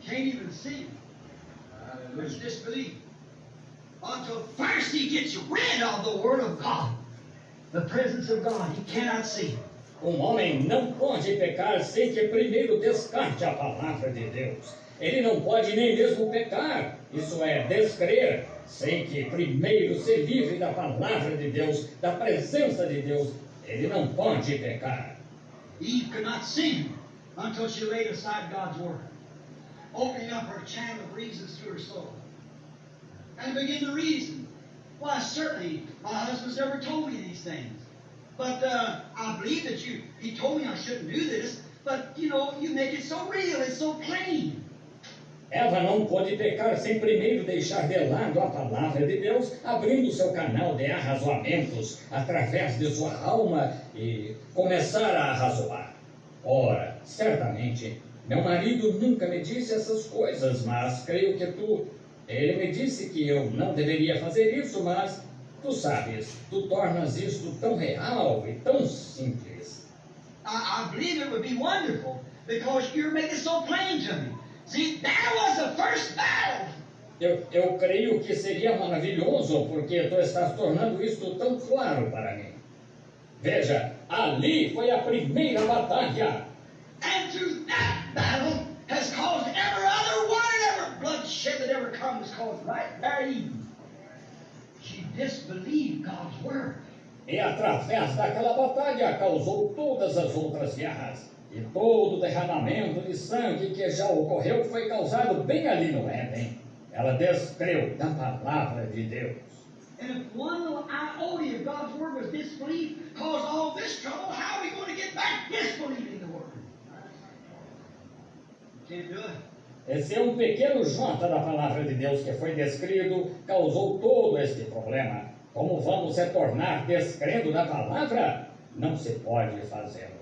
can't even see. There's disbelief. Until first he gets rid of the Word of God, the presence of God, he cannot see. Homem não pode pecar sem que primeiro descarte a palavra de Deus. Ele não pode nem mesmo pecar, isso é, descrer, sem que primeiro se livre da palavra de Deus, da presença de Deus. Ele não pode pecar. Eve could not sin until she laid aside God's Word, opening up her channel of reasons through her soul, and begin to reason. Why, certainly, my husband's never told me these things. But I believe that he told me I shouldn't do this, but, you make it so real, it's so plain. Eva não pôde pecar sem primeiro deixar de lado a palavra de Deus, abrindo seu canal de arrazoamentos através de sua alma e começar a arrazoar. Ora, certamente, meu marido nunca me disse essas coisas, mas creio que ele me disse que eu não deveria fazer isso, mas tu sabes, tu tornas isto tão real e tão simples. I believe it would be wonderful because you're making it so plain to me. See, that was the first battle. Eu creio que seria maravilhoso porque tu estás tornando isto tão claro para mim. Veja, ali foi a primeira batalha. And through that battle has caused every other one and every bloodshed that ever comes caused right there Eve. She disbelieved God's word. E através daquela batalha causou todas as outras guerras. E todo o derramamento de sangue que já ocorreu foi causado bem ali no Éden. Ela descreu da palavra de Deus. And if one little iota of God's word was disbelieved, caused all this trouble, how are we going to get back disbelieving the word? Can't do it. Esse é um pequeno jota da palavra de Deus que foi descrito, causou todo este problema. Como vamos retornar descrendo da palavra? Não se pode fazê-lo.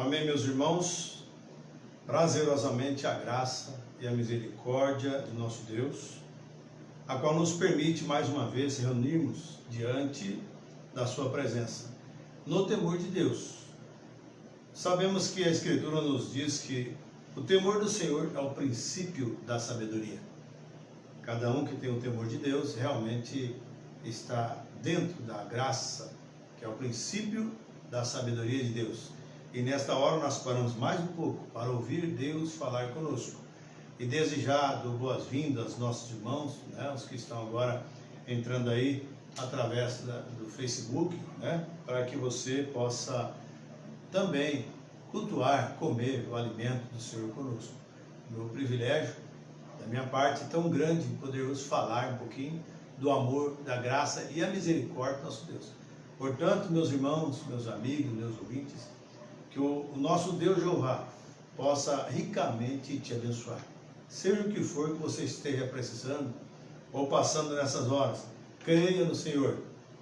Amém, meus irmãos. Prazerosamente a graça e a misericórdia de nosso Deus, a qual nos permite mais uma vez reunirmos diante da sua presença, no temor de Deus. Sabemos que a Escritura nos diz que o temor do Senhor é o princípio da sabedoria. Cada um que tem o temor de Deus realmente está dentro da graça, que é o princípio da sabedoria de Deus. E nesta hora nós paramos mais um pouco para ouvir Deus falar conosco. E desejar boas-vindas aos nossos irmãos, né, os que estão agora entrando aí através do Facebook, né, para que você possa também cultuar, comer o alimento do Senhor conosco. Meu privilégio, da minha parte, tão grande poder vos falar um pouquinho do amor, da graça e a misericórdia do nosso Deus. Portanto, meus irmãos, meus amigos, meus ouvintes, que o nosso Deus Jeová possa ricamente te abençoar. Seja o que for que você esteja precisando ou passando nessas horas, creia no Senhor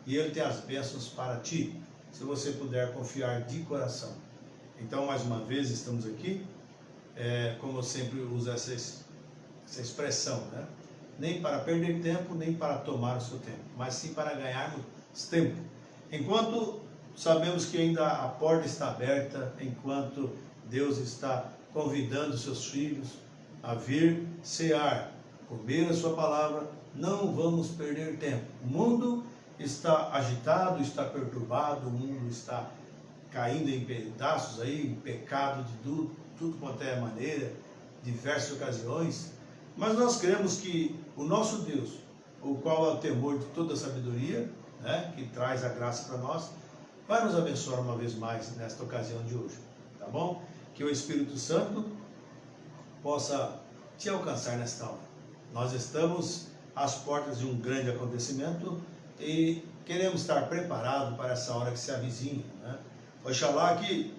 e Ele tem as bênçãos para ti, se você puder confiar de coração. Então, mais uma vez, estamos aqui, como eu sempre uso essa expressão, né? Nem para perder tempo, nem para tomar o seu tempo, mas sim para ganharmos tempo. Enquanto sabemos que ainda a porta está aberta, enquanto Deus está convidando seus filhos a vir cear, comer a sua palavra, não vamos perder tempo. O mundo está agitado, está perturbado, o mundo está caindo em pedaços aí, em pecado de tudo quanto é maneira, diversas ocasiões, mas nós cremos que o nosso Deus, o qual é o temor de toda a sabedoria, né, que traz a graça para nós, vai nos abençoar uma vez mais nesta ocasião de hoje, tá bom? Que o Espírito Santo possa te alcançar nesta hora. Nós estamos às portas de um grande acontecimento e queremos estar preparados para essa hora que se avizinha, né? Oxalá que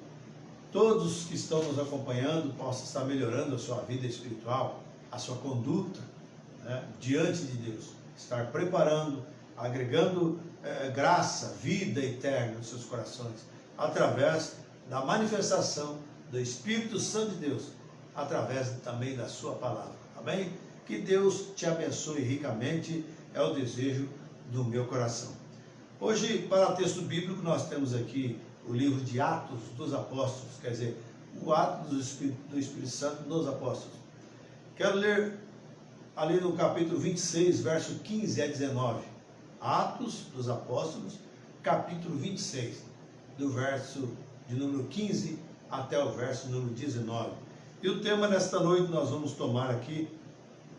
todos que estão nos acompanhando possam estar melhorando a sua vida espiritual, a sua conduta, né, diante de Deus, estar preparando, agregando graça, vida eterna nos seus corações, através da manifestação do Espírito Santo de Deus, através também da sua palavra, amém? Que Deus te abençoe ricamente, é o desejo do meu coração. Hoje, para o texto bíblico, nós temos aqui o livro de Atos dos Apóstolos, quer dizer, o ato do Espírito Santo nos Apóstolos. Quero ler ali no capítulo 26, verso 15 a 19. Atos dos Apóstolos, capítulo 26, do verso de número 15 até o verso número 19. E o tema nesta noite nós vamos tomar aqui,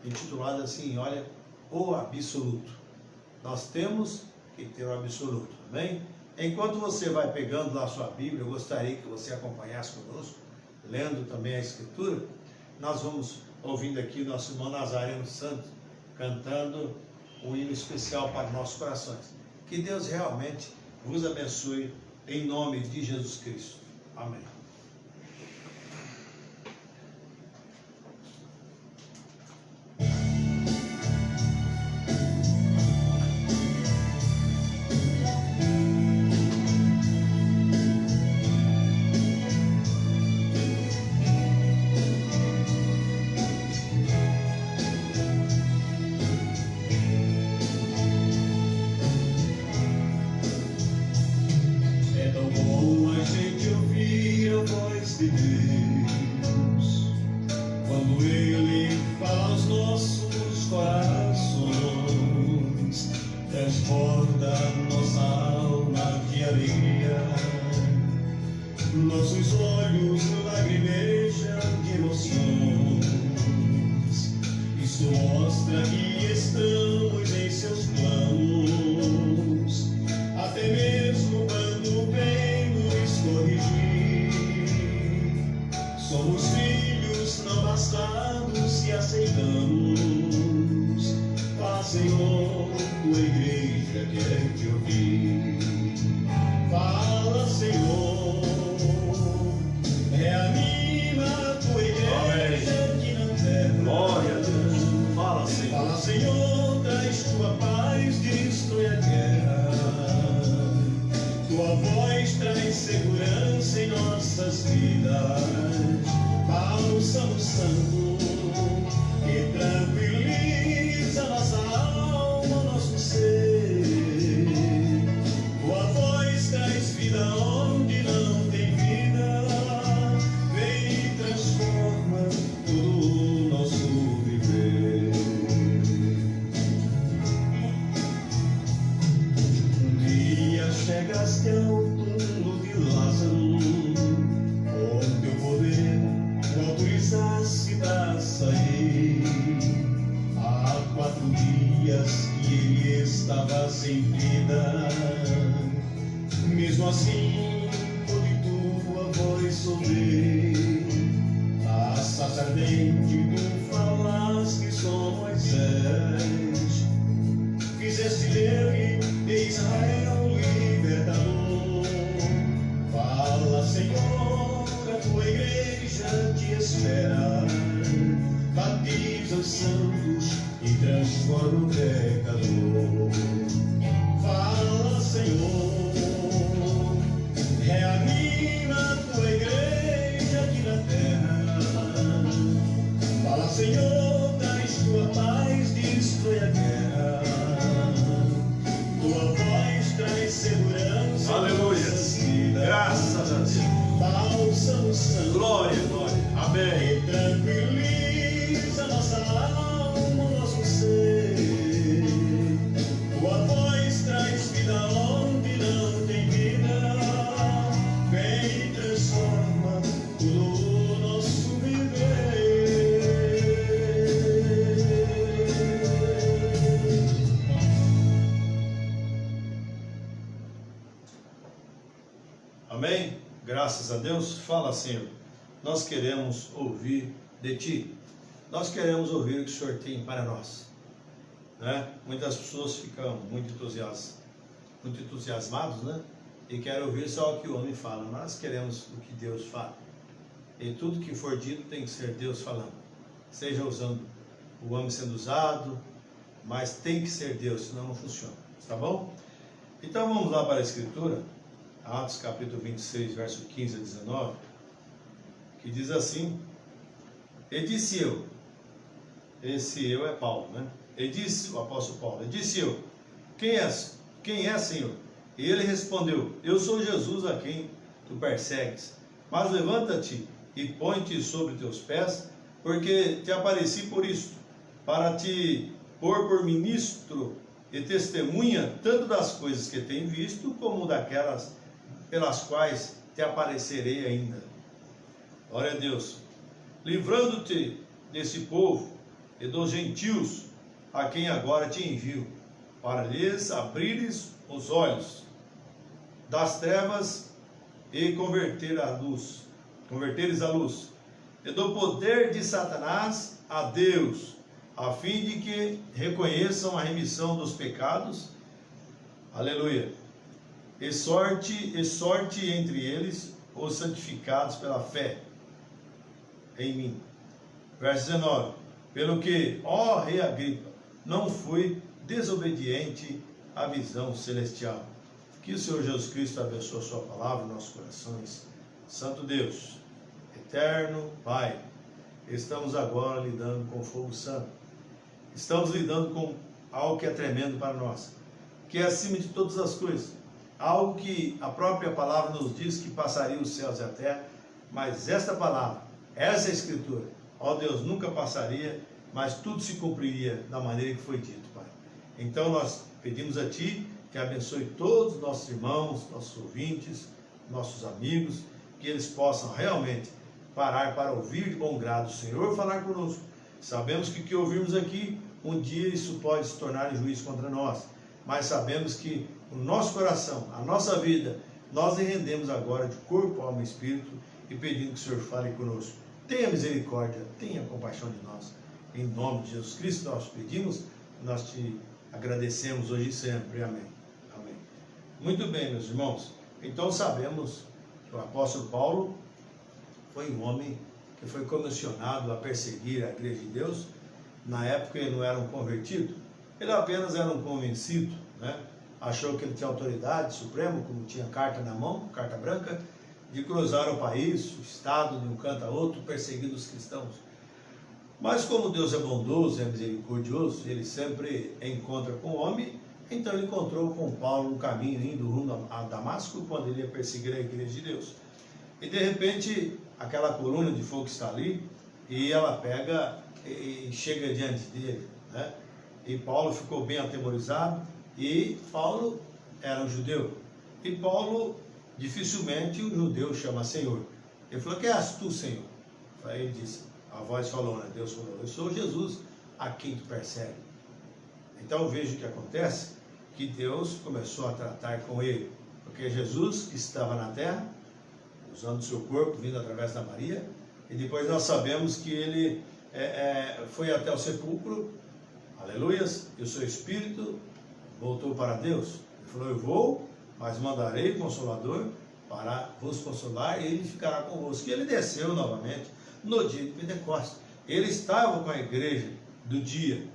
intitulado assim, olha, o absoluto. Nós temos que ter o absoluto, amém? Enquanto você vai pegando lá a sua Bíblia, eu gostaria que você acompanhasse conosco, lendo também a Escritura. Nós vamos ouvindo aqui o nosso irmão Nazareno Santos, cantando um hino especial para nossos corações. Que Deus realmente vos abençoe, em nome de Jesus Cristo. Amém. Nossos olhos lagrimejam de emoções. Isso mostra que estamos em seus planos, até mesmo quando vem nos corrigir. Somos filhos não bastados e aceitamos. Fala, Senhor, tua igreja quer te ouvir. Fala, Senhor, voz traz segurança em nossas vidas. Bálsamo santo que tranquiliza nossa alma, nosso ser. Tua voz traz vida onde não tem vida. Vem e transforma todo o nosso viver. Um dia chegaste ao túmulo de Lázaro, com teu poder o autorizaste para sair. Há 4 dias que ele estava sem vida. Mesmo assim, pude tua voz ouvir. A sarça ardente tu falaste com Moisés. Fizeste dele de Israel libertador. Fala, Senhor, a tua igreja te espera. Batiza os santos e transforma o pecador. Fala, Senhor, reanima a tua igreja aqui na terra. Fala, Senhor, traz tua paz, destrói a guerra. Tua voz traz segurança. Aleluia. Graças a Deus. Bálsamo santo. Glória, glória. Amém. E tranquiliza nossa alma, nosso ser. Tua voz traz vida onde não tem vida. Vem e transforma todo o nosso viver. Amém? Graças a Deus. Fala, Senhor. Nós queremos ouvir de Ti. Nós queremos ouvir o que o Senhor tem para nós. Né? Muitas pessoas ficam muito entusiasmados, né? E querem ouvir só o que o homem fala. Nós queremos o que Deus fala. E tudo que for dito tem que ser Deus falando. Seja usando o homem sendo usado, mas tem que ser Deus, senão não funciona. Tá bom? Então vamos lá para a Escritura. Atos capítulo 26, verso 15 a 19, que diz assim: E disse eu, esse eu é Paulo, né? E disse o apóstolo Paulo, e disse eu, quem é, Senhor? E ele respondeu, eu sou Jesus a quem tu persegues, mas levanta-te e põe-te sobre teus pés, porque te apareci por isto, para te pôr por ministro e testemunha tanto das coisas que tenho visto, como daquelas pelas quais te aparecerei ainda. Glória a Deus. Livrando-te desse povo e dos gentios, a quem agora te envio, para lhes abrires os olhos das trevas e converteres à luz, e do poder de Satanás a Deus, a fim de que reconheçam a remissão dos pecados. Aleluia. E sorte entre eles os santificados pela fé em mim. Verso 19. Pelo que, ó rei Agripa, não fui desobediente à visão celestial. Que o Senhor Jesus Cristo abençoe a sua palavra em nossos corações. Santo Deus, eterno Pai, estamos agora lidando com fogo santo. Estamos lidando com algo que é tremendo para nós, que é acima de todas as coisas. Algo que a própria palavra nos diz que passaria os céus e a terra, mas esta palavra, essa escritura, ó Deus, nunca passaria, mas tudo se cumpriria da maneira que foi dito, Pai. Então nós pedimos a Ti que abençoe todos os nossos irmãos, nossos ouvintes, nossos amigos, que eles possam realmente parar para ouvir de bom grado o Senhor falar conosco. Sabemos que o que ouvirmos aqui, um dia isso pode se tornar juízo contra nós, mas sabemos que o nosso coração, a nossa vida, nós lhe rendemos agora de corpo, alma e espírito, e pedindo que o Senhor fale conosco. Tenha misericórdia, tenha compaixão de nós. Em nome de Jesus Cristo nós pedimos, nós te agradecemos hoje e sempre. Amém. Amém. Muito bem, meus irmãos. Então sabemos que o apóstolo Paulo foi um homem que foi comissionado a perseguir a igreja de Deus. Na época ele não era um convertido, ele apenas era um convencido, né? achou que ele tinha autoridade suprema, como tinha carta na mão, carta branca, de cruzar o país, o estado, de um canto a outro, perseguindo os cristãos. Mas como Deus é bondoso, é misericordioso, ele sempre encontra com o homem, então ele encontrou com Paulo no caminho, indo rumo a Damasco, quando ele ia perseguir a igreja de Deus. E de repente, aquela coluna de fogo está ali, e ela pega e chega diante dele, né? E Paulo ficou bem atemorizado, e Paulo era um judeu. E Paulo, dificilmente o judeu chama Senhor. Ele falou: "Que és tu, Senhor?" Aí ele disse, a voz falou, né? Deus falou: "Eu sou Jesus, a quem tu persegue." Então veja o que acontece, que Deus começou a tratar com ele, porque Jesus que estava na terra, usando o seu corpo, vindo através da Maria, e depois nós sabemos que ele foi até o sepulcro, aleluias, e o seu espírito voltou para Deus. Ele falou: "Eu vou, mas mandarei o Consolador para vos consolar, e ele ficará convosco." E ele desceu novamente no dia de Pentecostes. Ele estava com a igreja do dia.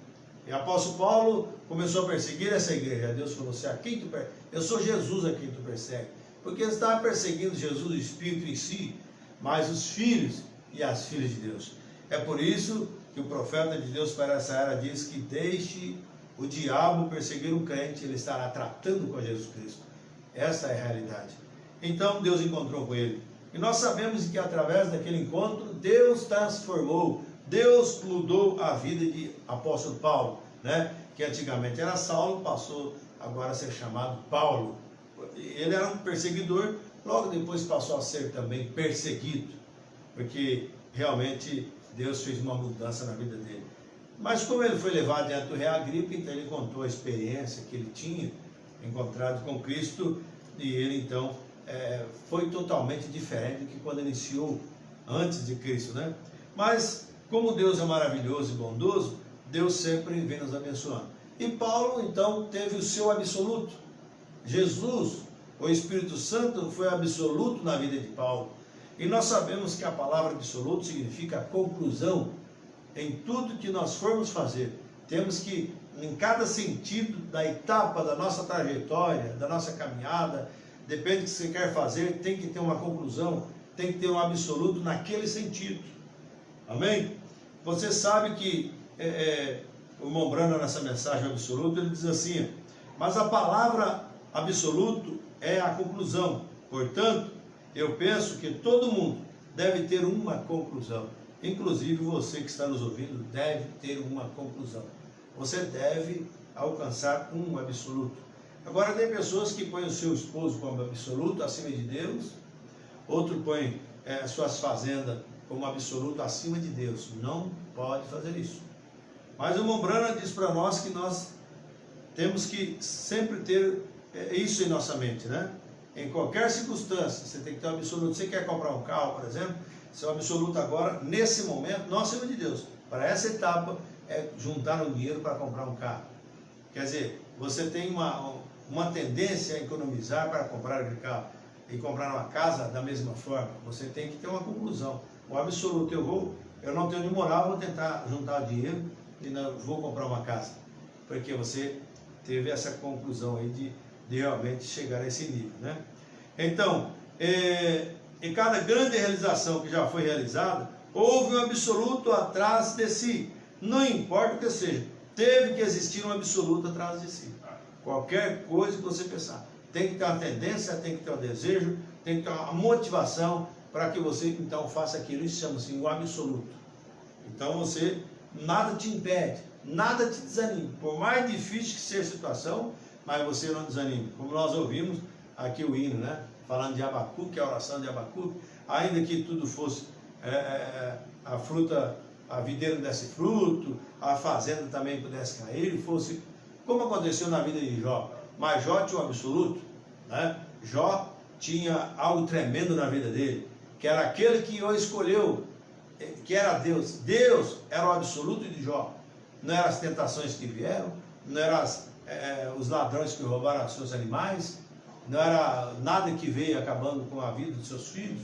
E o apóstolo Paulo começou a perseguir essa igreja. Deus falou assim: "A quem tu persegue? Eu sou Jesus a quem tu persegue." Porque ele estava perseguindo Jesus, o Espírito em si, mas os filhos e as filhas de Deus. É por isso que o profeta de Deus para essa era diz que deixe o diabo perseguir um crente, ele estará tratando com Jesus Cristo. Essa é a realidade. Então Deus encontrou com ele. E nós sabemos que através daquele encontro, Deus transformou, Deus mudou a vida de apóstolo Paulo, né? Que antigamente era Saulo, passou agora a ser chamado Paulo. Ele era um perseguidor, logo depois passou a ser também perseguido, porque realmente Deus fez uma mudança na vida dele. Mas como ele foi levado diante do rei Agripa, então ele contou a experiência que ele tinha encontrado com Cristo, e ele então foi totalmente diferente do que quando iniciou antes de Cristo, né? Mas como Deus é maravilhoso e bondoso, Deus sempre vem nos abençoando. E Paulo então teve o seu absoluto. Jesus, o Espírito Santo, foi absoluto na vida de Paulo. E nós sabemos que a palavra absoluto significa conclusão. Em tudo que nós formos fazer, temos que, em cada sentido da etapa da nossa trajetória, da nossa caminhada, depende do que você quer fazer, tem que ter uma conclusão, tem que ter um absoluto naquele sentido. Amém? Você sabe que o Mombrana, nessa mensagem absoluta, ele diz assim: "Mas a palavra absoluto é a conclusão. Portanto, eu penso que todo mundo deve ter uma conclusão. Inclusive você que está nos ouvindo deve ter uma conclusão. Você deve alcançar um absoluto." Agora tem pessoas que põem o seu esposo como absoluto acima de Deus, outro põe suas fazendas como absoluto acima de Deus. Não pode fazer isso. Mas o Mombrana diz para nós que nós temos que sempre ter isso em nossa mente, né? Em qualquer circunstância, você tem que ter um absoluto. Você quer comprar um carro, por exemplo, seu absoluto agora, nesse momento, não acima de Deus. Para essa etapa, é juntar um dinheiro para comprar um carro. Quer dizer, você tem uma tendência a economizar para comprar aquele carro e comprar uma casa da mesma forma. Você tem que ter uma conclusão. O absoluto: eu não tenho de moral, vou tentar juntar dinheiro e não vou comprar uma casa. Porque você teve essa conclusão aí de realmente chegar a esse nível, né? Então, em cada grande realização que já foi realizada, houve um absoluto atrás de si. Não importa o que seja, teve que existir um absoluto atrás de si. Qualquer coisa que você pensar, tem que ter uma tendência, tem que ter um desejo, tem que ter uma motivação para que você então faça aquilo. Isso chama-se o absoluto. Então você, nada te impede, nada te desanime. Por mais difícil que seja a situação, mas você não desanime. Como nós ouvimos aqui o hino, né? Falando de Abacuque, a oração de Abacuque, ainda que tudo fosse a fruta, a videira desse fruto, a fazenda também pudesse cair, fosse como aconteceu na vida de Jó. Mas Jó tinha um absoluto, né? Jó tinha algo tremendo na vida dele, que era aquele que o escolheu, que era Deus. Deus era o absoluto de Jó. Não eram as tentações que vieram, não eram os ladrões que roubaram os seus animais, não era nada que veio acabando com a vida dos seus filhos.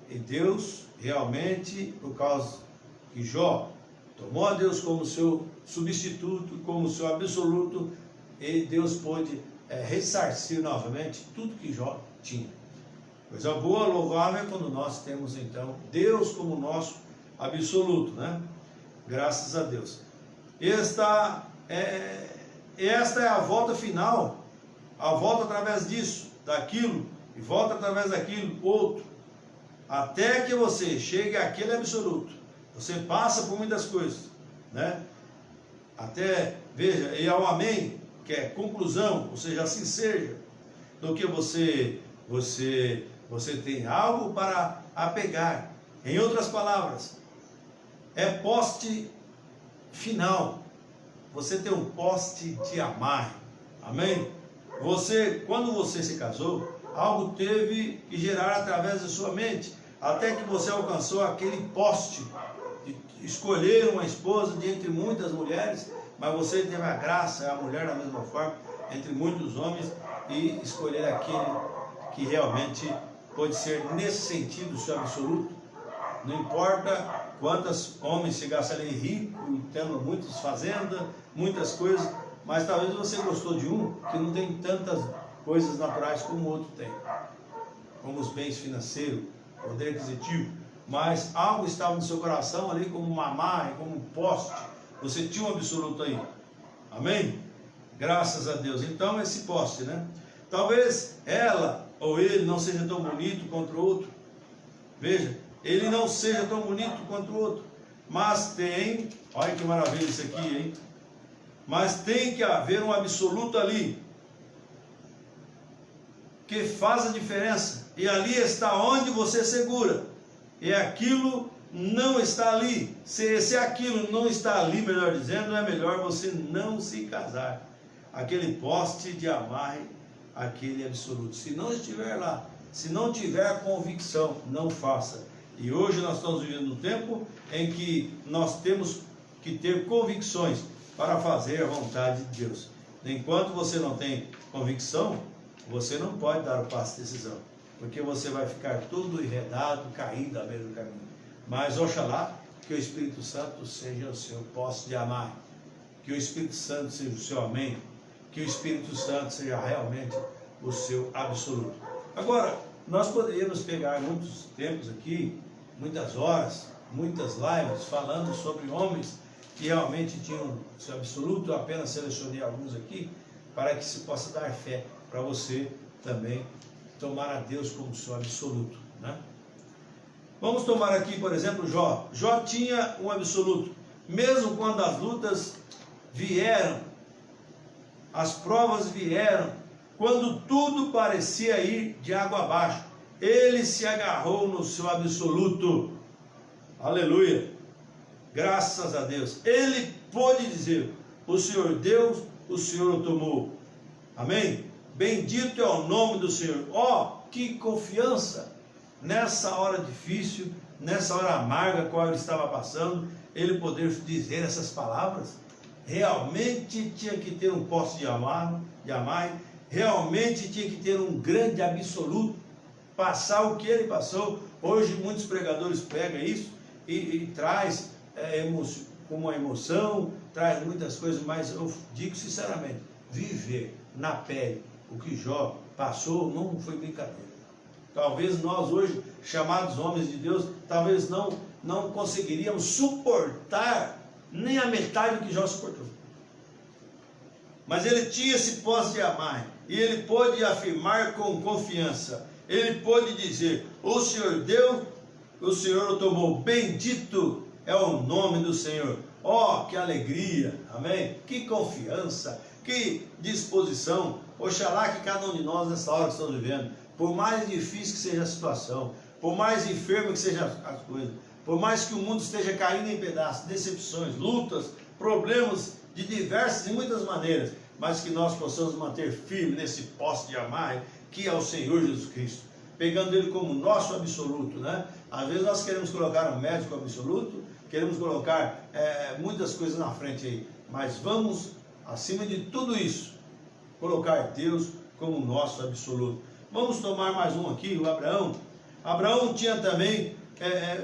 E Deus realmente, por causa que Jó tomou a Deus como seu substituto, como seu absoluto, e Deus pôde ressarcir novamente tudo que Jó tinha. Coisa boa, louvável é quando nós temos então Deus como nosso absoluto, né? Graças a Deus. Esta é a volta final, a volta através disso, daquilo, e volta através daquilo, outro, até que você chegue àquele absoluto. Você passa por muitas coisas, né? Até, veja, e ao amém, que é conclusão, ou seja, assim seja, do que você tem algo para apegar. Em outras palavras, é poste final. Você tem um poste de amarre. Amém? Quando você se casou, algo teve que gerar através da sua mente, até que você alcançou aquele poste de escolher uma esposa de entre muitas mulheres, mas você teve a graça, a mulher da mesma forma, entre muitos homens, e escolher aquele que realmente pode ser nesse sentido o seu absoluto. Não importa quantos homens chegassem ali rico, tendo muitas fazendas, muitas coisas, mas talvez você gostou de um que não tem tantas coisas naturais como o outro tem, como os bens financeiros, poder aquisitivo, mas algo estava no seu coração ali como uma amarra, como um poste. Você tinha um absoluto aí. Amém? Graças a Deus. Então esse poste, né? Talvez ela ou ele não seja tão bonito quanto o outro. Veja, ele não seja tão bonito quanto o outro, mas tem, olha que maravilha isso aqui, hein? Mas tem que haver um absoluto ali, que faz a diferença, e ali está onde você segura, e aquilo não está ali. Se aquilo não está ali, melhor dizendo, é melhor você não se casar. Aquele poste de amarre, aquele absoluto, se não estiver lá, se não tiver convicção, não faça. E hoje nós estamos vivendo um tempo em que nós temos que ter convicções para fazer a vontade de Deus. Enquanto você não tem convicção, você não pode dar o passo de decisão, porque você vai ficar todo enredado, caído à beira do caminho. Mas oxalá que o Espírito Santo seja o seu poste de amarre, que o Espírito Santo seja o seu amém, que o Espírito Santo seja realmente o seu absoluto. Agora, nós poderíamos pegar muitos tempos aqui, muitas horas, muitas lives, falando sobre homens que realmente tinham seu absoluto. Eu apenas selecionei alguns aqui, para que se possa dar fé, para você também tomar a Deus como seu absoluto, né? Vamos tomar aqui, por exemplo, Jó. Jó tinha um absoluto, mesmo quando as lutas vieram, as provas vieram, quando tudo parecia ir de água abaixo, ele se agarrou no seu absoluto. Aleluia, graças a Deus. Ele pôde dizer: o Senhor deu, o Senhor o tomou. Amém? Bendito é o nome do Senhor. Ó, que confiança! Nessa hora difícil, nessa hora amarga qual ele estava passando, ele poder dizer essas palavras. Realmente tinha que ter um poste de amarre, realmente tinha que ter um grande absoluto, passar o que ele passou. Hoje muitos pregadores pegam isso e traz com uma emoção, traz muitas coisas, mas eu digo sinceramente, viver na pele o que Jó passou não foi brincadeira. Talvez nós hoje, chamados homens de Deus, talvez não conseguiríamos suportar nem a metade do que Jó suportou. Mas ele tinha esse poste de amarre, e ele pôde afirmar com confiança. Ele pôde dizer: o Senhor deu, o Senhor o tomou. Bendito é o nome do Senhor. Oh, que alegria, amém? Que confiança, que disposição. Oxalá que cada um de nós nessa hora que estamos vivendo, por mais difícil que seja a situação, por mais enfermo que sejam as coisas, por mais que o mundo esteja caindo em pedaços, decepções, lutas, problemas de diversas e muitas maneiras, mas que nós possamos manter firme nesse poste de amarre, que é o Senhor Jesus Cristo, pegando Ele como nosso absoluto, né? Às vezes nós queremos colocar um médico absoluto, queremos colocar muitas coisas na frente aí, mas vamos, acima de tudo isso, colocar Deus como nosso absoluto. Vamos tomar mais um aqui, o Abraão. Abraão tinha também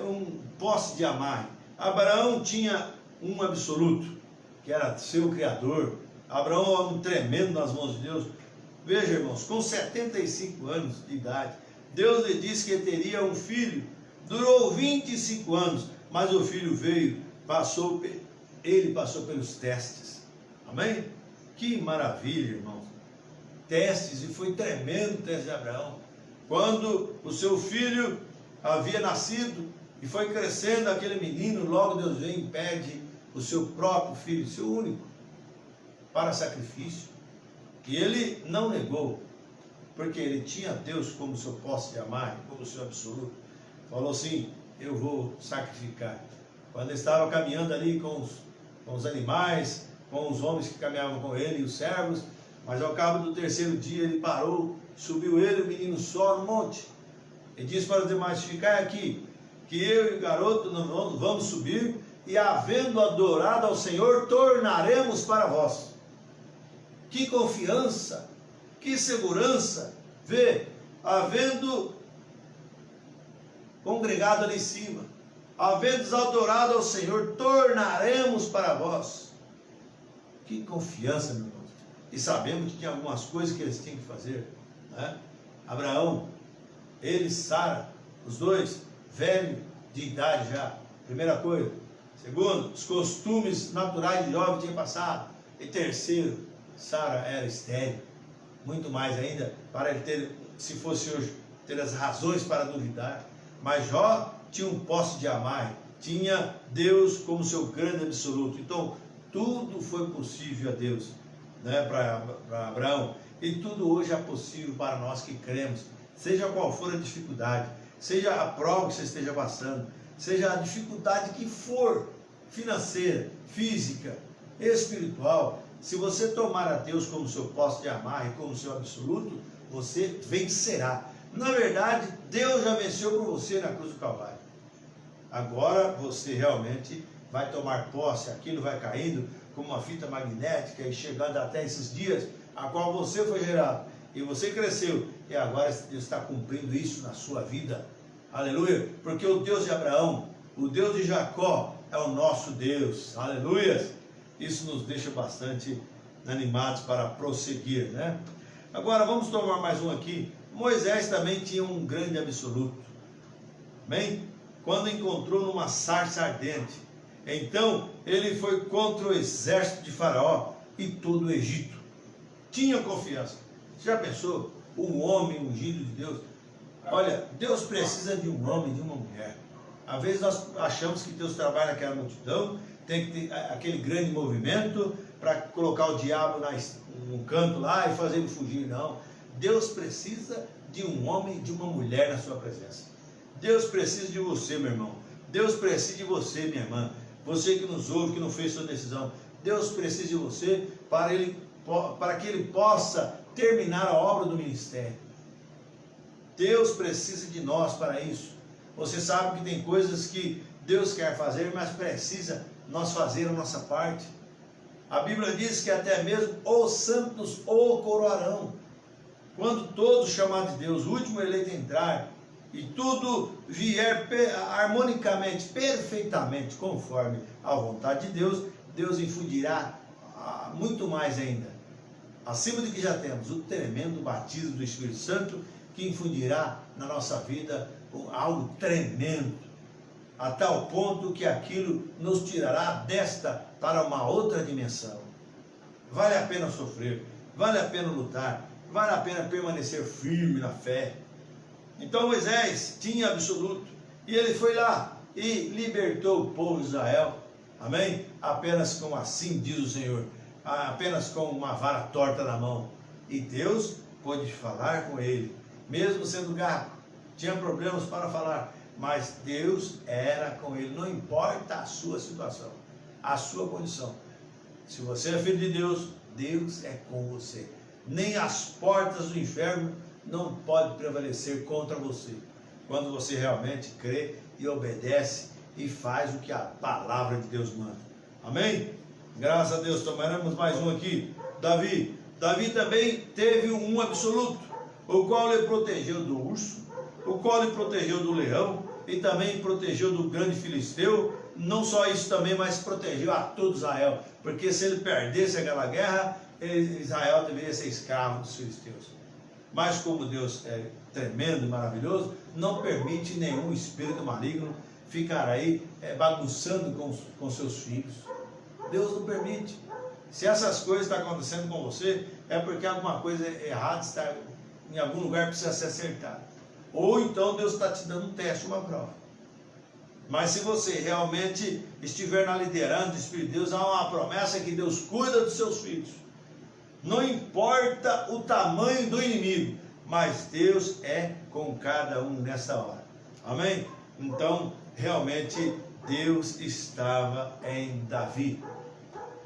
um poste de amarre. Abraão tinha um absoluto, que era ser o Criador, Abraão é um homem tremendo nas mãos de Deus. Veja, irmãos, com 75 anos de idade, Deus lhe disse que ele teria um filho. Durou 25 anos, mas o filho veio, ele passou pelos testes. Amém? Que maravilha, irmãos. Testes, e foi tremendo o teste de Abraão. Quando o seu filho havia nascido e foi crescendo aquele menino, logo Deus vem e pede o seu próprio filho, seu único, para sacrifício. E ele não negou, porque ele tinha Deus como seu posse de amar, como seu absoluto. Falou assim: eu vou sacrificar. Quando ele estava caminhando ali com os animais, com os homens que caminhavam com ele e os servos, mas ao cabo do terceiro dia ele parou, subiu ele e o menino só no monte. Ele disse para os demais: ficai aqui, que eu e o garoto não vamos subir, e havendo adorado ao Senhor, tornaremos para vós. Que confiança, que segurança, vê, havendo congregado ali em cima, havendo adorado ao Senhor, tornaremos para vós. Que confiança, meu irmão. E sabemos que tinha algumas coisas que eles tinham que fazer, né? Abraão, ele e Sara, os dois, velho de idade já, primeira coisa. Segundo, os costumes naturais de jovem tinham passado. E terceiro, Sara era estéril. Muito mais ainda, para ele ter, se fosse hoje, ter as razões para duvidar. Mas Jó tinha um posse de amar, tinha Deus como seu grande absoluto. Então, tudo foi possível a Deus, né, para Abraão. E tudo hoje é possível para nós que cremos. Seja qual for a dificuldade, seja a prova que você esteja passando, seja a dificuldade que for, financeira, física, espiritual, se você tomar a Deus como seu posse de amar e como seu absoluto, você vencerá. Na verdade, Deus já venceu por você na cruz do Calvário. Agora você realmente vai tomar posse, aquilo vai caindo como uma fita magnética e chegando até esses dias, a qual você foi gerado e você cresceu, e agora Deus está cumprindo isso na sua vida. Aleluia! Porque o Deus de Abraão, o Deus de Jacó é o nosso Deus. Aleluia! Isso nos deixa bastante animados para prosseguir, né? Agora vamos tomar mais um aqui. Moisés também tinha um grande absoluto. Amém? Quando encontrou numa sarça ardente, então ele foi contra o exército de Faraó e todo o Egito. Tinha confiança. Você já pensou? Um homem ungido de Deus. Olha, Deus precisa de um homem e de uma mulher. Às vezes nós achamos que Deus trabalha naquela multidão, tem que ter aquele grande movimento para colocar o diabo num canto lá e fazer ele fugir. Não. Deus precisa de um homem e de uma mulher na sua presença. Deus precisa de você, meu irmão. Deus precisa de você, minha irmã. Você que nos ouve, que não fez sua decisão. Deus precisa de você para que ele possa terminar a obra do ministério. Deus precisa de nós para isso. Você sabe que tem coisas que Deus quer fazer, mas precisa nós fazer a nossa parte. A Bíblia diz que até mesmo os santos o coroarão. Quando todos chamados de Deus, o último eleito entrar, e tudo vier harmonicamente, perfeitamente, conforme a vontade de Deus, Deus infundirá muito mais ainda, acima do que já temos, o tremendo batismo do Espírito Santo, que infundirá na nossa vida algo tremendo, a tal ponto que aquilo nos tirará desta para uma outra dimensão. Vale a pena sofrer, vale a pena lutar, vale a pena permanecer firme na fé. Então Moisés tinha absoluto, e ele foi lá e libertou o povo de Israel, amém? Apenas com assim diz o Senhor, apenas com uma vara torta na mão, e Deus pôde falar com ele, mesmo sendo gago, tinha problemas para falar, mas Deus era com ele, não importa a sua situação, a sua condição. Se você é filho de Deus, Deus é com você. Nem as portas do inferno não podem prevalecer contra você, quando você realmente crê e obedece e faz o que a palavra de Deus manda. Amém? Graças a Deus. Tomaremos mais um aqui. Davi também teve um absoluto, o qual lhe protegeu do urso, o qual lhe protegeu do leão, e também protegeu do grande filisteu, não só isso também, mas protegeu a todo Israel, porque se ele perdesse aquela guerra, Israel deveria ser escravo dos filisteus. Mas como Deus é tremendo e maravilhoso, não permite nenhum espírito maligno ficar aí bagunçando com seus filhos. Deus não permite. Se essas coisas estão acontecendo com você, é porque alguma coisa errada está em algum lugar, precisa ser acertada. Ou então Deus está te dando um teste, uma prova. Mas se você realmente estiver na liderança do Espírito de Deus, há uma promessa que Deus cuida dos seus filhos. Não importa o tamanho do inimigo, mas Deus é com cada um nessa hora. Amém? Então, realmente, Deus estava em Davi.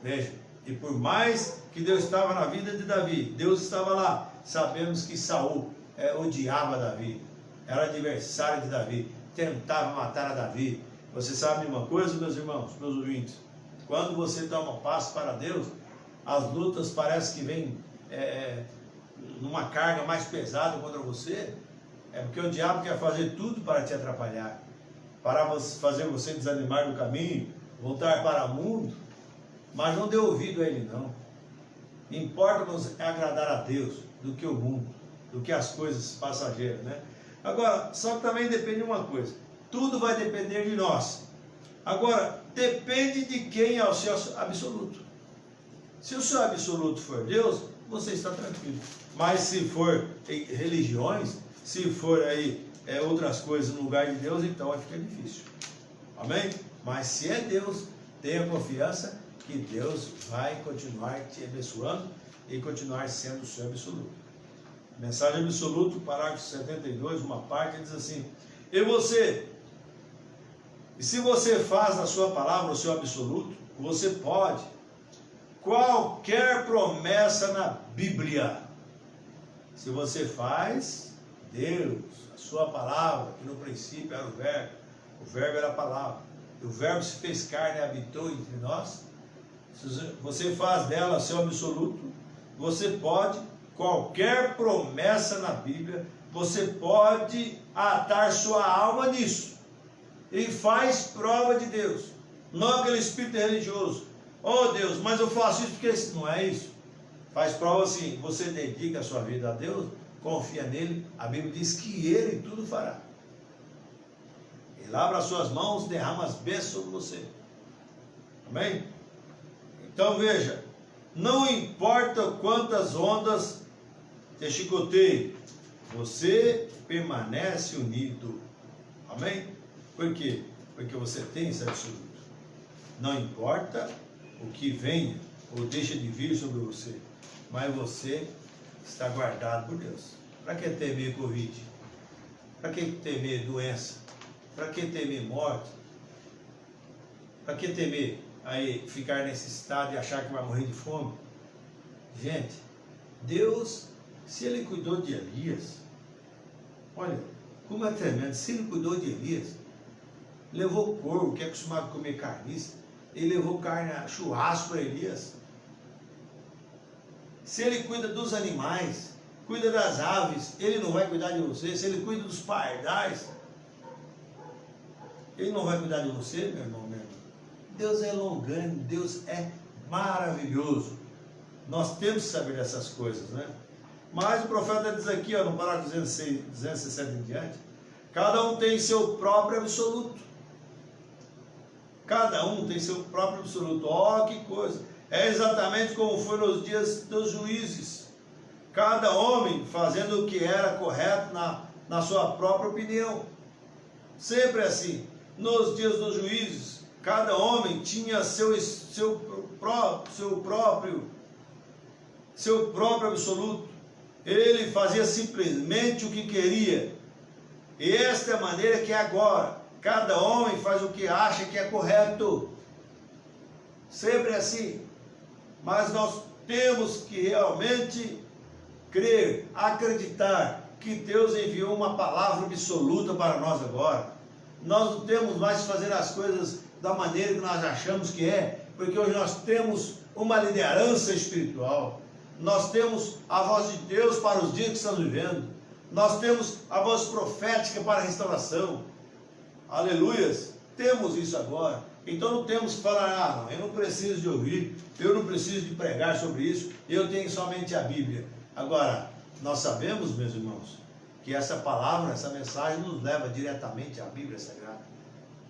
Veja, e por mais que Deus estava na vida de Davi, Deus estava lá. Sabemos que Saul odiava Davi, era adversário de Davi, tentava matar a Davi. Você sabe de uma coisa, meus irmãos, meus ouvintes? Quando você toma um passo para Deus, as lutas parece que vêm numa carga mais pesada contra você. É porque o diabo quer fazer tudo para te atrapalhar, para fazer você desanimar do caminho, voltar para o mundo. Mas não dê ouvido a ele, não. Importa-nos agradar a Deus do que o mundo, do que as coisas passageiras, né? Agora, só que também depende de uma coisa. Tudo vai depender de nós. Agora, depende de quem é o seu absoluto. Se o seu absoluto for Deus, você está tranquilo. Mas se for religiões, se for aí outras coisas no lugar de Deus, então vai ficar difícil. Amém? Mas se é Deus, tenha confiança que Deus vai continuar te abençoando e continuar sendo o seu absoluto. Mensagem absoluto, parágrafo 72, uma parte, diz assim: e se você faz da sua palavra o seu absoluto, você pode qualquer promessa na Bíblia. Se você faz Deus, a sua palavra, que no princípio era o verbo era a palavra, e o verbo se fez carne e habitou entre nós. Se você faz dela seu absoluto, você pode, qualquer promessa na Bíblia, você pode atar sua alma nisso, e faz prova de Deus, não aquele espírito religioso. Oh Deus, mas eu faço isso porque não é isso. Faz prova assim, você dedica a sua vida a Deus, confia nele, a Bíblia diz que ele tudo fará. Ele abre as suas mãos, derrama as bênçãos sobre você. Amém? Então veja, não importa quantas ondas te chicoteiem, você permanece unido. Amém? Por quê? Porque você tem esse absoluto. Não importa o que venha ou deixa de vir sobre você, mas você está guardado por Deus. Para que temer Covid? Para que temer doença? Para que temer morte? Para que temer aí ficar nesse estado e achar que vai morrer de fome? Gente, Deus, se Ele cuidou de Elias, olha, como é tremendo, se Ele cuidou de Elias, levou porco, que é acostumado a comer carniça, Ele levou carne, churrasco para Elias. Se Ele cuida dos animais, cuida das aves, Ele não vai cuidar de você. Se Ele cuida dos pardais, Ele não vai cuidar de você, meu irmão, meu irmão. Deus é longânimo, Deus é maravilhoso. Nós temos que saber dessas coisas, né? Mas o profeta diz aqui, ó, no parágrafo 260 em diante, cada um tem seu próprio absoluto. Cada um tem seu próprio absoluto. Ó, que coisa! É exatamente como foi nos dias dos juízes. Cada homem fazendo o que era correto na sua própria opinião. Sempre assim. Nos dias dos juízes, cada homem tinha seu próprio absoluto. Ele fazia simplesmente o que queria. E esta é a maneira que é agora. Cada homem faz o que acha que é correto. Sempre assim. Mas nós temos que realmente crer, acreditar que Deus enviou uma palavra absoluta para nós agora. Nós não temos mais que fazer as coisas da maneira que nós achamos que é, porque hoje nós temos uma liderança espiritual. Nós temos a voz de Deus para os dias que estamos vivendo. Nós temos a voz profética para a restauração. Aleluias! Temos isso agora. Então não temos que falar, não, eu não preciso de ouvir, eu não preciso de pregar sobre isso, eu tenho somente a Bíblia. Agora, nós sabemos, meus irmãos, que essa palavra, essa mensagem nos leva diretamente à Bíblia Sagrada.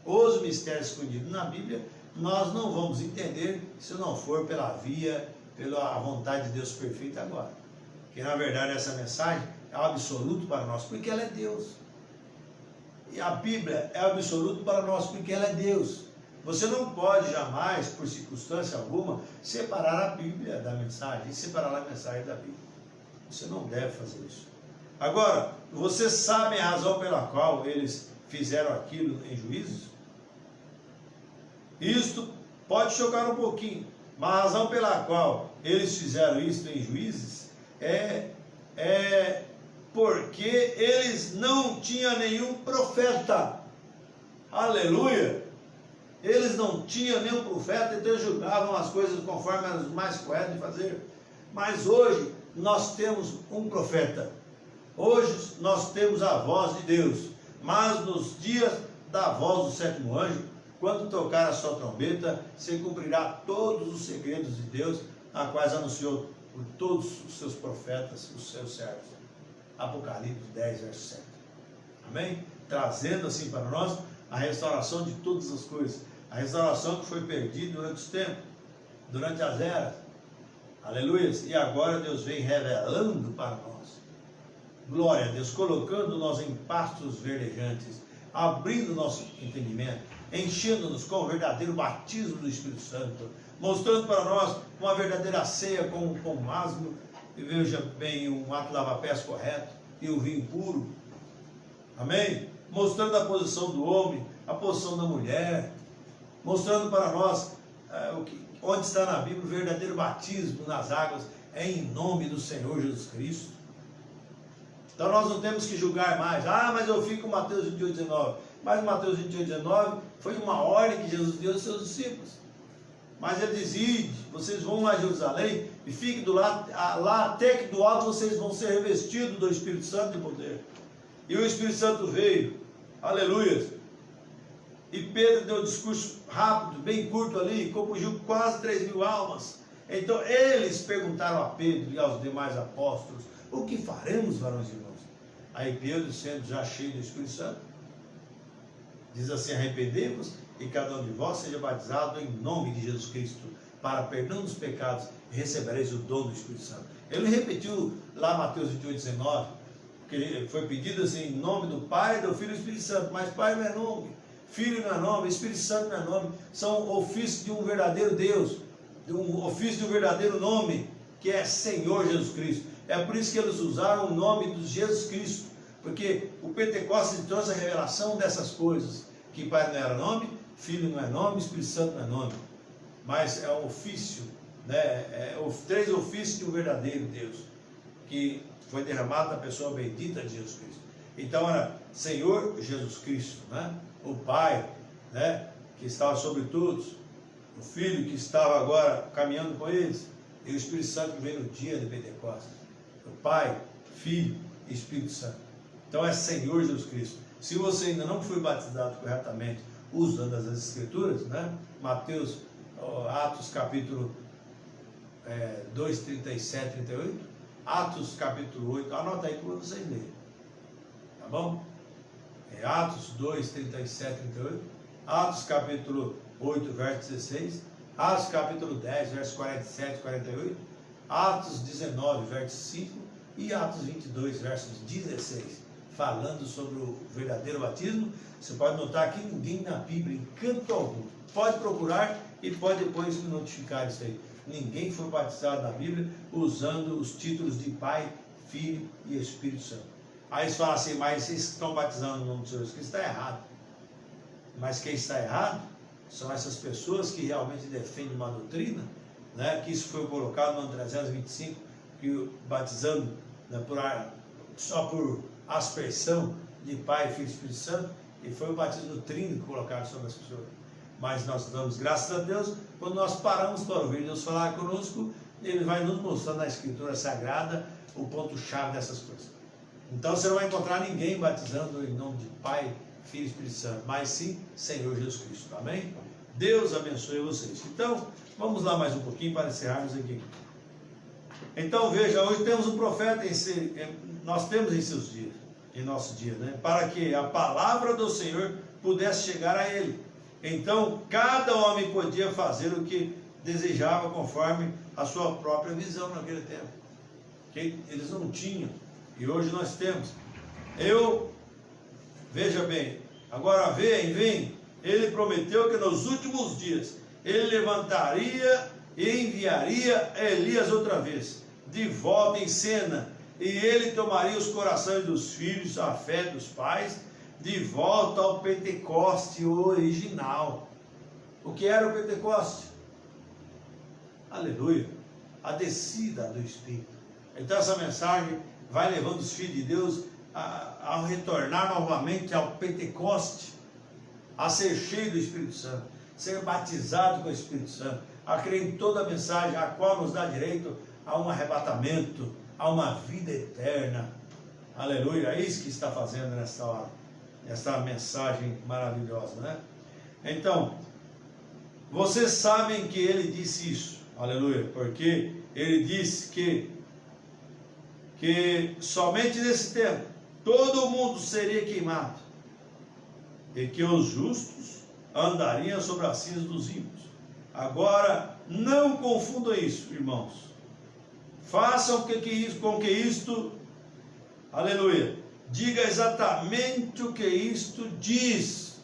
Os mistérios escondidos na Bíblia, nós não vamos entender se não for pela via, pela vontade de Deus perfeita agora. Que na verdade essa mensagem é o absoluto para nós, porque ela é Deus. E a Bíblia é o absoluto para nós, porque ela é Deus. Você não pode jamais, por circunstância alguma, separar a Bíblia da mensagem e separar a mensagem da Bíblia. Você não deve fazer isso. Agora, você sabe a razão pela qual eles fizeram aquilo em Juízes? Isto pode chocar um pouquinho, mas a razão pela qual eles fizeram isso em Juízes é porque eles não tinham nenhum profeta. Aleluia! Eles não tinham nenhum profeta, então julgavam as coisas conforme eram mais corretas de fazer. Mas hoje nós temos um profeta. Hoje nós temos a voz de Deus. Mas nos dias da voz do sétimo anjo, quando tocar a sua trombeta, se cumprirá todos os segredos de Deus, a quais anunciou por todos os seus profetas, os seus servos. Apocalipse 10, verso 7. Amém? Trazendo assim para nós a restauração de todas as coisas. A restauração que foi perdida durante os tempos, durante as eras. Aleluia! E agora Deus vem revelando para nós. Glória a Deus, colocando-nos em pastos verdejantes, abrindo nosso entendimento, enchendo-nos com o verdadeiro batismo do Espírito Santo, mostrando para nós uma verdadeira ceia com um pão asmo, e veja bem, um ato lava-pés correto e o vinho puro. Amém? Mostrando a posição do homem, a posição da mulher, mostrando para nós onde está na Bíblia o verdadeiro batismo nas águas, é em nome do Senhor Jesus Cristo. Então nós não temos que julgar mais. Mas eu fico com Mateus 28, 19. Mas Mateus 28, 19 foi uma ordem que Jesus deu aos seus discípulos. Mas ele diz: ide, vocês vão a Jerusalém e fiquem lá até que do alto vocês vão ser revestidos do Espírito Santo de poder. E o Espírito Santo veio. Aleluia. E Pedro deu um discurso rápido, bem curto ali, compungiu quase 3.000 almas. Então eles perguntaram a Pedro e aos demais apóstolos: o que faremos, varões e irmãos? Aí Pedro, sendo já cheio do Espírito Santo, diz assim: arrependei-vos e cada um de vós seja batizado em nome de Jesus Cristo, para perdão dos pecados, e recebereis o dom do Espírito Santo. Ele repetiu lá Mateus 28, 19, que foi pedido assim, em nome do Pai, do Filho e do Espírito Santo. Mas Pai não é nome, Filho não é nome, Espírito Santo não é nome, são ofícios de um verdadeiro Deus, de um ofício de um verdadeiro nome, que é Senhor Jesus Cristo. É por isso que eles usaram o nome de Jesus Cristo, porque o Pentecostes trouxe a revelação dessas coisas, que Pai não era nome, Filho não é nome, Espírito Santo não é nome, mas é um ofício, né? Três ofícios de um verdadeiro Deus, que foi derramado na pessoa bendita de Jesus Cristo. Então era Senhor Jesus Cristo, né? O Pai, né? Que estava sobre todos, o Filho que estava agora caminhando com eles, e o Espírito Santo que veio no dia de Pentecostes. O Pai, Filho e Espírito Santo. Então é Senhor Jesus Cristo. Se você ainda não foi batizado corretamente usando as Escrituras, né? Mateus, Atos capítulo 2, 37, 38, Atos capítulo 8, anota aí para vocês lerem, tá bom? Atos 2, 37, 38, Atos capítulo 8, verso 16, Atos capítulo 10, verso 47, 48, Atos 19, verso 5 e Atos 22, versos 16, falando sobre o verdadeiro batismo. Você pode notar que ninguém na Bíblia, em canto algum, pode procurar e pode depois me notificar isso aí. Ninguém foi batizado na Bíblia usando os títulos de Pai, Filho e Espírito Santo. Aí eles falam assim: mas vocês estão batizando no nome do Senhor Jesus Cristo, está errado. Mas quem está errado são essas pessoas que realmente defendem uma doutrina, né, que isso foi colocado no ano 325, que batizando, né, só por aspersão de Pai, Filho e Espírito Santo, e foi o batismo trínico colocado sobre as pessoas. Mas nós damos graças a Deus quando nós paramos para ouvir Deus falar conosco. Ele vai nos mostrar na Escritura Sagrada o ponto-chave dessas coisas. Então você não vai encontrar ninguém batizando em nome de Pai, Filho e Espírito Santo, mas sim Senhor Jesus Cristo. Amém? Deus abençoe vocês. Então, vamos lá mais um pouquinho para encerrarmos aqui. Então, veja, hoje temos um profeta nós temos em nosso dia, né? Para que a palavra do Senhor pudesse chegar a ele. Então, cada homem podia fazer o que desejava conforme a sua própria visão naquele tempo. Que eles não tinham, e hoje nós temos. Veja bem, agora vem, ele prometeu que nos últimos dias ele levantaria e enviaria Elias outra vez, de volta em cena, e ele tomaria os corações dos filhos, a fé dos pais, de volta ao Pentecoste original. O que era o Pentecoste? Aleluia! A descida do Espírito. Então essa mensagem vai levando os filhos de Deus a retornar novamente ao Pentecoste, a ser cheio do Espírito Santo, ser batizado com o Espírito Santo, a crer em toda a mensagem, a qual nos dá direito a um arrebatamento, a uma vida eterna. Aleluia! É isso que está fazendo nesta hora, essa mensagem maravilhosa, né? Então, vocês sabem que ele disse isso, aleluia, porque ele disse que somente nesse tempo todo mundo seria queimado, e que os justos andariam sobre as cinzas dos ímpios. Agora, não confundam isso, irmãos. Façam com que isto, aleluia, diga exatamente o que isto diz.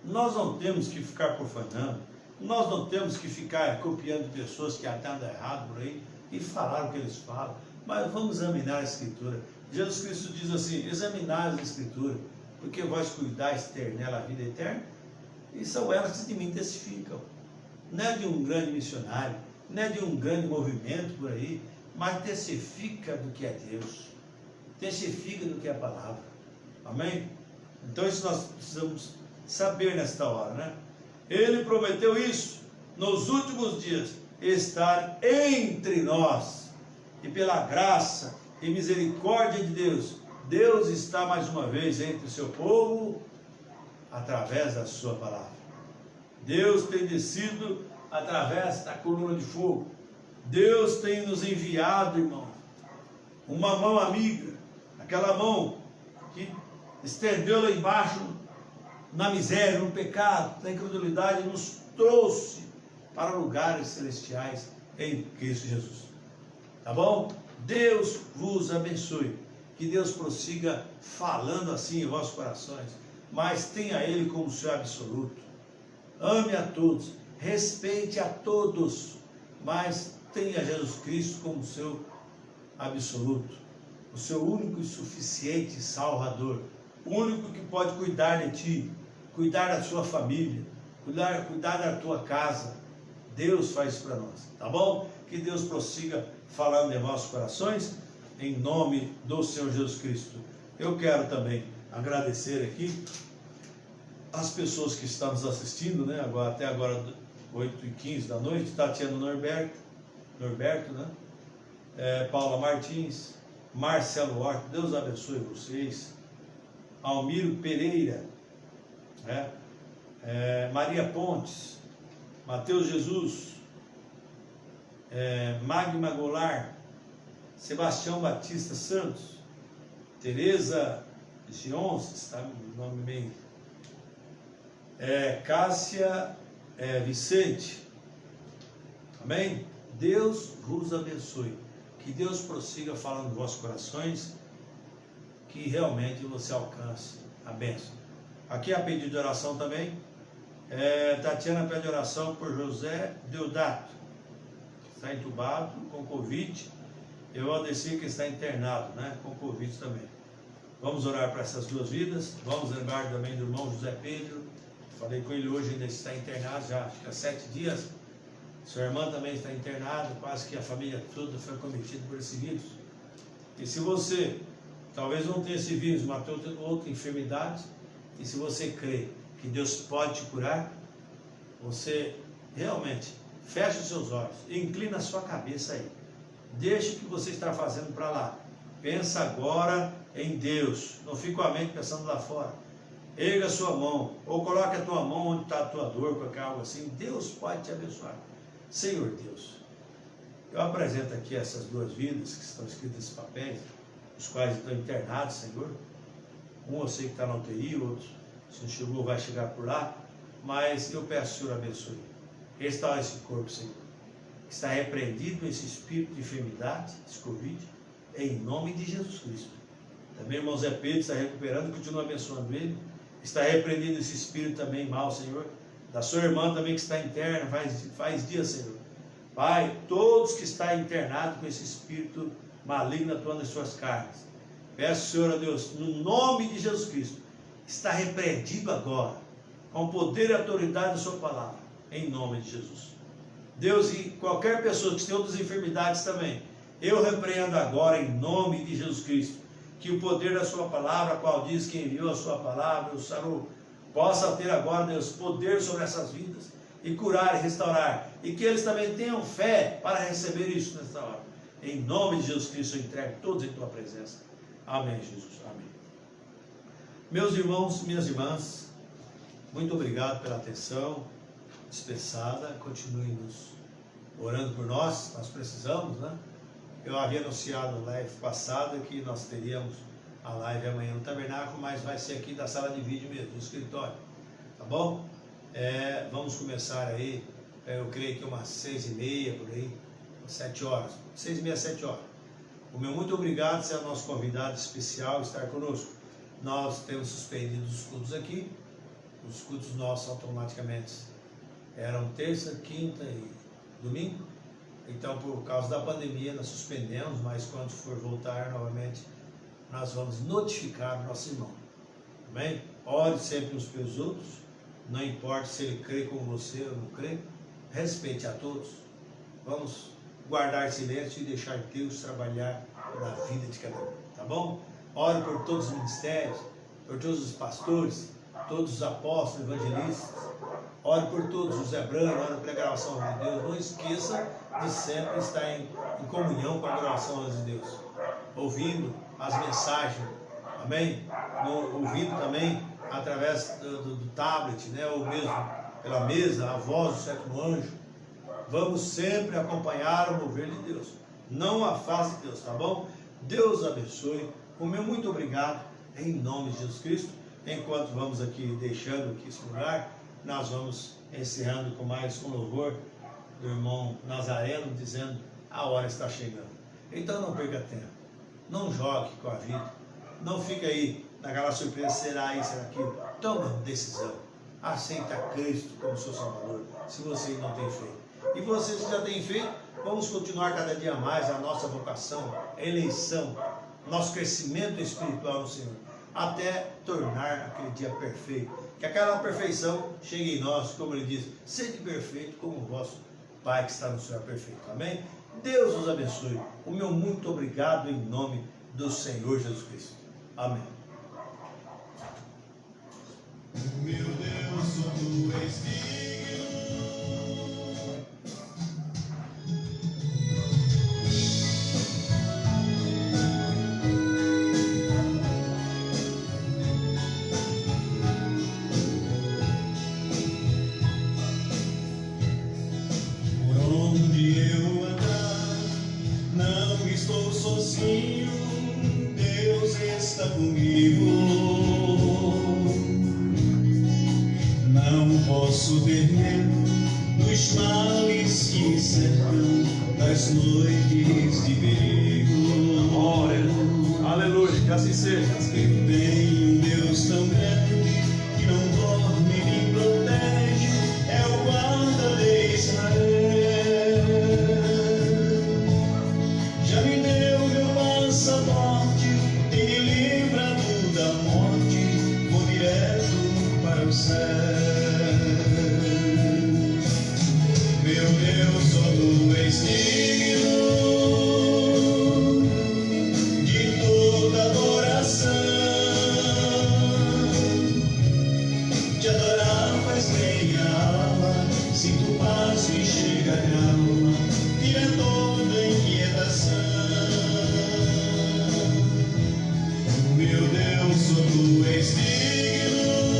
Nós não temos que ficar profanando, nós não temos que ficar copiando pessoas que até andam errado por aí e falar o que eles falam, mas vamos examinar a Escritura. Jesus Cristo diz assim: examinar a Escritura, porque vós cuidais ter nela a vida eterna, e são elas que de mim testificam. Não é de um grande missionário, não é de um grande movimento por aí, mas testifica do que é Deus, testifica do que é a palavra. Amém? Então isso nós precisamos saber nesta hora, né? Ele prometeu isso, nos últimos dias, estar entre nós, e pela graça e misericórdia de Deus, Deus está mais uma vez entre o seu povo, através da sua palavra. Deus tem descido através da coluna de fogo. Deus tem nos enviado, irmão, uma mão amiga, aquela mão que estendeu lá embaixo, na miséria, no pecado, na incredulidade, nos trouxe para lugares celestiais em Cristo Jesus. Tá bom? Deus vos abençoe. Que Deus prossiga falando assim em vossos corações, mas tenha Ele como seu absoluto. Ame a todos, respeite a todos, mas tenha Jesus Cristo como seu absoluto, o seu único e suficiente Salvador, o único que pode cuidar de ti, cuidar da sua família, cuidar da tua casa. Deus faz isso para nós, tá bom? Que Deus prossiga falando em vossos corações, em nome do Senhor Jesus Cristo. Eu quero também agradecer aqui as pessoas que estão nos assistindo, né? Até agora, 8h15 da noite, Tatiana Norberto, né? Paula Martins, Marcelo Horta, Deus abençoe vocês. Almiro Pereira, né? Maria Pontes, Mateus Jesus, Magma Goulart, Sebastião Batista Santos, Tereza Gions, está o nome meio, Cássia Vicente. Amém? Deus vos abençoe. Que Deus prossiga falando nos vossos corações, que realmente você alcance a bênção. Aqui a pedido de oração também. Tatiana pede oração por José Deodato, que está entubado com Covid. E o Aldeci, que está internado, né, com Covid também. Vamos orar para essas duas vidas. Vamos lembrar também do irmão José Pedro. Falei com ele hoje, ainda está internado já, acho que há 7 dias. Sua irmã também está internada, quase que a família toda foi acometida por esse vírus. E se você, talvez não tenha esse vírus, mas tem outra enfermidade, e se você crê que Deus pode te curar, você realmente fecha os seus olhos, inclina a sua cabeça aí. Deixa o que você está fazendo para lá. Pensa agora em Deus. Não fique com a mente pensando lá fora. Erga a sua mão, ou coloque a tua mão onde está a tua dor, qualquer algo assim. Deus pode te abençoar. Senhor Deus, eu apresento aqui essas duas vidas que estão escritas nesses papéis, os quais estão internados, Senhor. Um eu sei que está na UTI, outro, se não chegou, vai chegar por lá. Mas eu peço, Senhor, abençoe. Restaura esse corpo, Senhor. Está repreendido esse espírito de enfermidade, esse Covid, em nome de Jesus Cristo. Também o irmão Zé Pedro está recuperando, continua abençoando ele. Está repreendido esse espírito também mal, Senhor. Da sua irmã também que está interna, faz dias, Senhor. Pai, todos que estão internados com esse espírito maligno atuando em suas carnes. Peço, Senhor, a Deus, no nome de Jesus Cristo, está repreendido agora, com o poder e autoridade da sua palavra, em nome de Jesus. Deus, e qualquer pessoa que tem outras enfermidades também, eu repreendo agora em nome de Jesus Cristo, que o poder da sua palavra, a qual diz que enviou a sua palavra, o sarou, possa ter agora, Deus, poder sobre essas vidas, e curar e restaurar, e que eles também tenham fé para receber isso nesta hora. Em nome de Jesus Cristo, eu entrego todos em tua presença. Amém, Jesus. Amém. Meus irmãos, minhas irmãs, muito obrigado pela atenção dispensada. Continuem nos orando por nós precisamos, né? Eu havia anunciado na live passada que nós teríamos a live amanhã no tabernáculo, mas vai ser aqui da sala de vídeo mesmo, no escritório, tá bom? Vamos começar aí, eu creio que umas 6h30 por aí, 7 horas, 6h30, 7 horas. O meu muito obrigado, você é o nosso convidado especial, estar conosco. Nós temos suspendido os cultos aqui, os cultos nossos automaticamente eram terça, quinta e domingo. Então, por causa da pandemia, nós suspendemos, mas quando for voltar novamente, nós vamos notificar o nosso irmão. Amém? Ore sempre uns pelos outros, não importa se ele crê como você ou não crê, respeite a todos. Vamos guardar silêncio e deixar Deus trabalhar na vida de cada um, tá bom? Ore por todos os ministérios, por todos os pastores, todos os apóstolos, evangelistas. Ore por todos os hebranhos, ore pela gravação de Deus. Não esqueça de sempre estar em comunhão com a gravação de Deus, ouvindo as mensagens, amém? Ouvindo também através do tablet, né? Ou mesmo pela mesa, a voz do sétimo anjo. Vamos sempre acompanhar o mover de Deus, não a face de Deus, tá bom? Deus abençoe. O meu muito obrigado em nome de Jesus Cristo. Enquanto vamos aqui deixando aqui esse lugar, nós vamos encerrando com mais um louvor do irmão Nazareno, dizendo: a hora está chegando. Então não perca tempo, não jogue com a vida, não fique aí naquela surpresa, será isso, será aquilo. Toma uma decisão, aceita Cristo como seu Salvador, se você não tem fé. E você, se já tem fé, vamos continuar cada dia mais a nossa vocação, a eleição, nosso crescimento espiritual no Senhor, até tornar aquele dia perfeito. Que aquela perfeição chegue em nós, como ele diz: sede perfeito como o vosso Pai que está no céu é perfeito. Amém? Deus os abençoe. O meu muito obrigado em nome do Senhor Jesus Cristo. Amém. Meu Deus, só tu és digno. Por onde eu andar, não estou sozinho, Deus está comigo. Não posso ter medo dos males que me cercam, das noites de perigo. Glória, aleluia, que assim seja. Eu tenho um Deus tão grande que não dorme nem protege, é o guarda de Israel. Já me deu meu passaporte, tem me livrado da morte, vou direto para o céu. Meu Deus, só tu és digno de toda adoração. Te adorar faz bem a alma, sinto paz e chega a calma, tira toda inquietação. Meu Deus, só tu és digno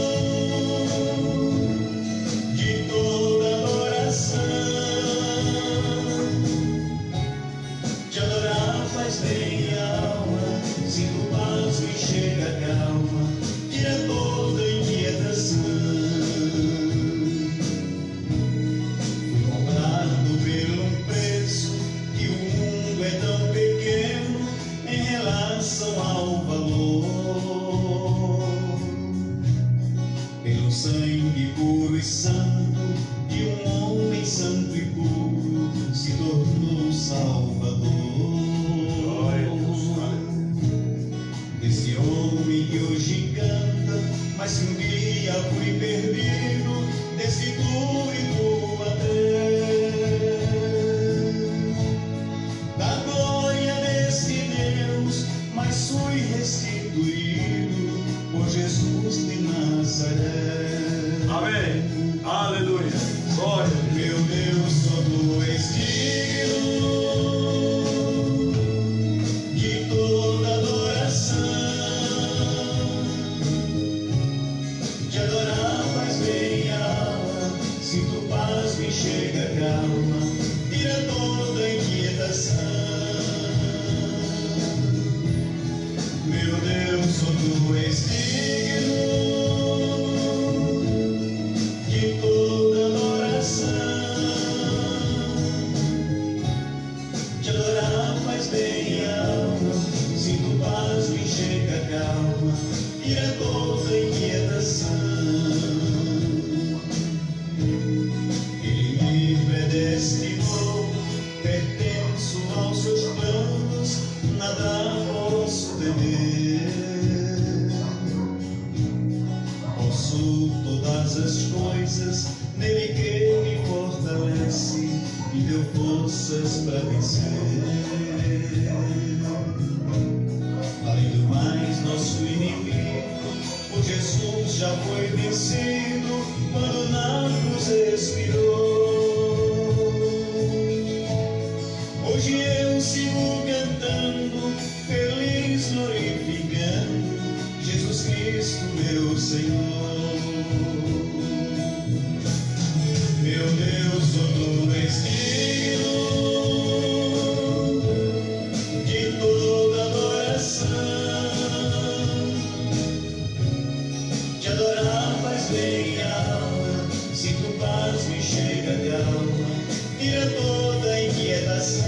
e perdido, destitui tua da glória desse Deus, mas fui restituído por Jesus de Nazaré. Amém. Aleluia. Glória. Meu Deus, só tu és digno de toda adoração. Te adorar faz bem a alma, sinto paz, me chega calma, tira toda inquietação. Meu Deus, só tu és digno de toda adoração. Te adorar faz bem a alma, sinto paz, me chega calma, tira toda inquietação. Ele me predestinou, pertenço aos seus planos, nada posso temer. Posso todas as coisas nele que me fortalece e deu forças para vencer. Além do mais, nosso inimigo, por Jesus já foi vencido quando na cruz expirou. Hoje eu sigo cantando, feliz, glorificando Jesus Cristo, meu Senhor. Meu Deus, só tu és digno de toda adoração. Te adorar faz bem a alma, sinto paz, me chega calma, tira toda inquietação.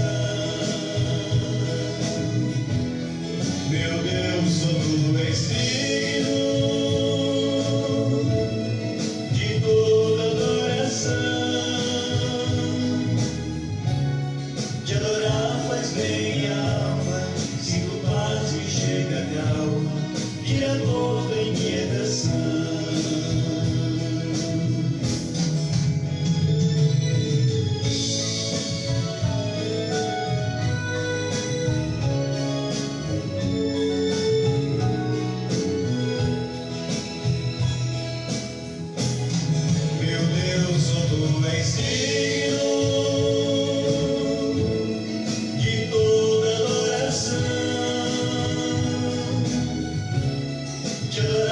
Meu Deus, só tu és digno de toda adoração. Te adorar faz bem a alma, sinto paz, me chega calma, tira toda inquietação. Meu Deus, só tu és digno de toda adoração. Te adorar